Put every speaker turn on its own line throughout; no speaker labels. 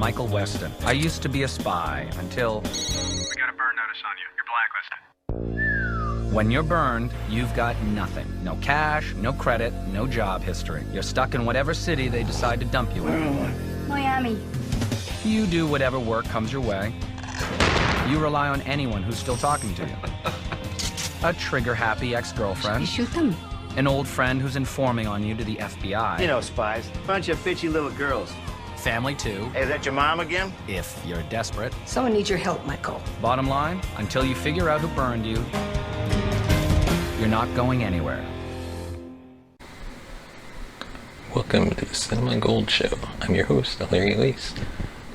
Michael Weston. I used to be a spy until...
We got a burn notice on you. You're blacklisted.
When you're burned, you've got nothing. No cash, no credit, no job history. You're stuck in whatever city they decide to dump you in.
Miami.
You do whatever work comes your way. You rely on anyone who's still talking to you. A trigger-happy ex-girlfriend.
You shoot them.
An old friend who's informing on you to the FBI.
You know, spies. Bunch of bitchy little girls.
Family, too,
Hey, is that your mom again?
if you're desperate.
Someone needs your help, Michael.
Bottom line, until you figure out who burned you, you're not going anywhere.
Welcome to the Cinema Gold Show. I'm your host, Larry Lease.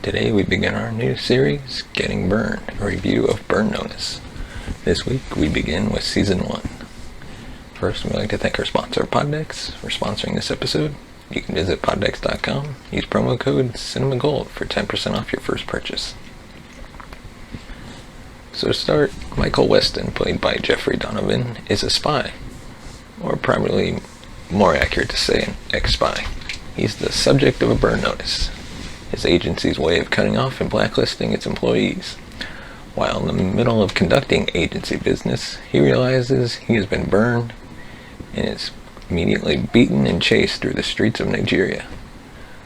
Today we begin our new series, Getting Burned, a review of Burn Notice. This week we begin with Season 1. First, we'd like to thank our sponsor, Poddex, for sponsoring this episode. You can visit poddex.com, use promo code CinemaGold for 10% off your first purchase. So to start, Michael Weston, played by Jeffrey Donovan, is a spy, or probably more accurate to say an ex-spy. He's the subject of a burn notice, his agency's way of cutting off and blacklisting its employees. While in the middle of conducting agency business, he realizes he has been burned and is immediately beaten and chased through the streets of Nigeria.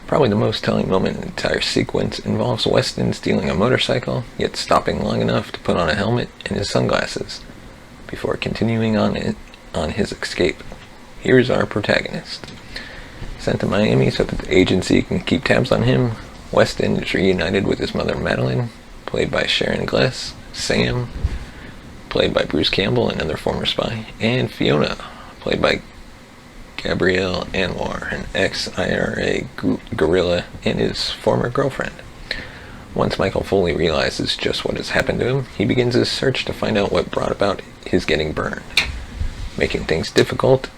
Probably the most telling moment in the entire sequence involves Weston stealing a motorcycle, yet stopping long enough to put on a helmet and his sunglasses, before continuing on his escape. Here's our protagonist. Sent to Miami so that the agency can keep tabs on him, Weston is reunited with his mother Madeline, played by Sharon Gless, Sam, played by Bruce Campbell, another former spy, and Fiona, played by Gabrielle Anwar, an ex-IRA guerrilla and his former girlfriend. Once Michael fully realizes just what has happened to him, he begins his search to find out what brought about his getting burned. Making things difficult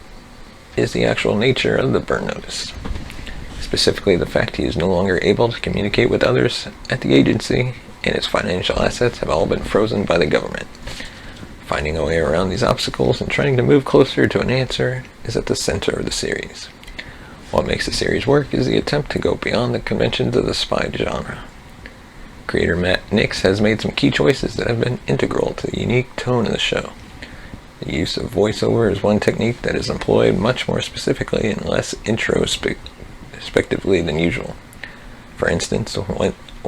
is the actual nature of the burn notice. Specifically, the fact he is no longer able to communicate with others at the agency, and his financial assets have all been frozen by the government. Finding a way around these obstacles and trying to move closer to an answer is at the center of the series. What makes the series work is the attempt to go beyond the conventions of the spy genre. Creator Matt Nix has made some key choices that have been integral to the unique tone of the show. The use of voiceover is one technique that is employed much more specifically and less introspectively than usual. For instance,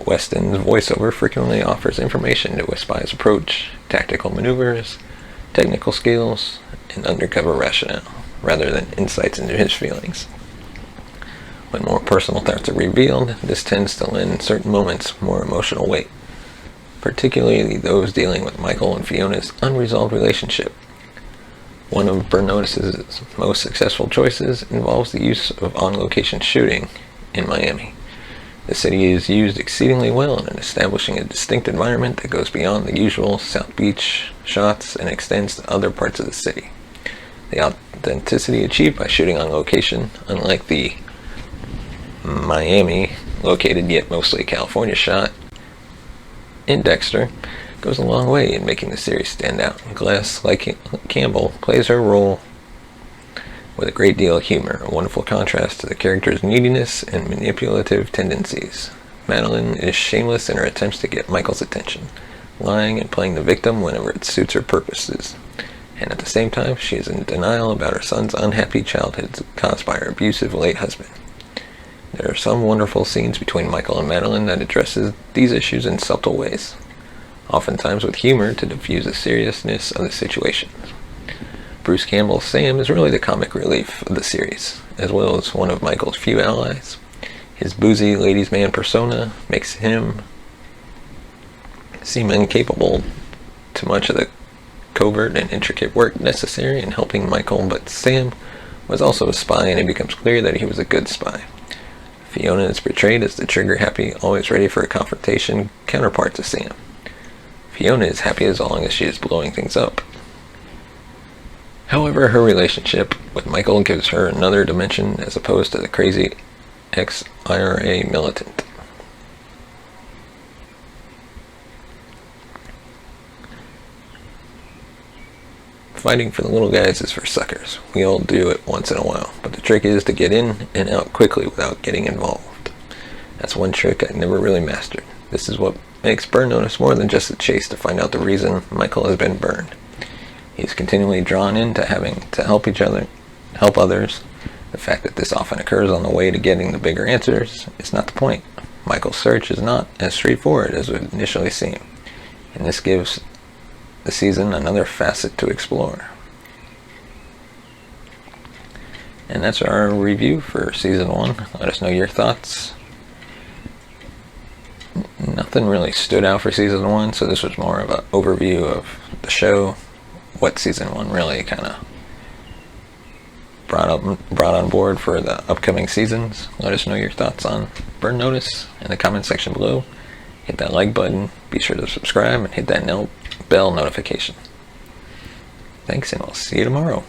Weston's voiceover frequently offers information to a spy's approach, tactical maneuvers, technical skills, and undercover rationale, rather than insights into his feelings. When more personal thoughts are revealed, this tends to lend certain moments more emotional weight, particularly those dealing with Michael and Fiona's unresolved relationship. One of Burn Notice's most successful choices involves the use of on-location shooting in Miami. The city is used exceedingly well in establishing a distinct environment that goes beyond the usual South Beach shots and extends to other parts of the city. The authenticity achieved by shooting on location, unlike the Miami, located yet mostly California shot in Dexter, goes a long way in making the series stand out. Glass, like Campbell, plays her role with a great deal of humor, a wonderful contrast to the character's neediness and manipulative tendencies. Madeline is shameless in her attempts to get Michael's attention, lying and playing the victim whenever it suits her purposes. And at the same time, she is in denial about her son's unhappy childhood caused by her abusive late husband. There are some wonderful scenes between Michael and Madeline that addresses these issues in subtle ways, oftentimes with humor to diffuse the seriousness of the situation. Bruce Campbell's Sam is really the comic relief of the series, as well as one of Michael's few allies. His boozy ladies' man persona makes him seem incapable to much of the covert and intricate work necessary in helping Michael, but Sam was also a spy, and it becomes clear that he was a good spy. Fiona is portrayed as the trigger-happy, always ready for a confrontation counterpart to Sam. Fiona is happy as long as she is blowing things up. However, her relationship with Michael gives her another dimension as opposed to the crazy ex-IRA militant. Fighting for the little guys is for suckers. We all do it once in a while, but the trick is to get in and out quickly without getting involved. That's one trick I never really mastered. This is what makes Burn Notice more than just a chase to find out the reason Michael has been burned. He's continually drawn into having to help others. The fact that this often occurs on the way to getting the bigger answers is not the point. Michael's search is not as straightforward as it would initially seem, and this gives the season another facet to explore. And that's our review for Season 1. Let us know your thoughts. Nothing really stood out for Season 1, so this was more of an overview of the show, what Season 1 really kind of brought on board for the upcoming seasons. Let us know your thoughts on Burn Notice in the comment section below. Hit that like button, be sure to subscribe, and hit that bell notification. Thanks, and we'll see you tomorrow.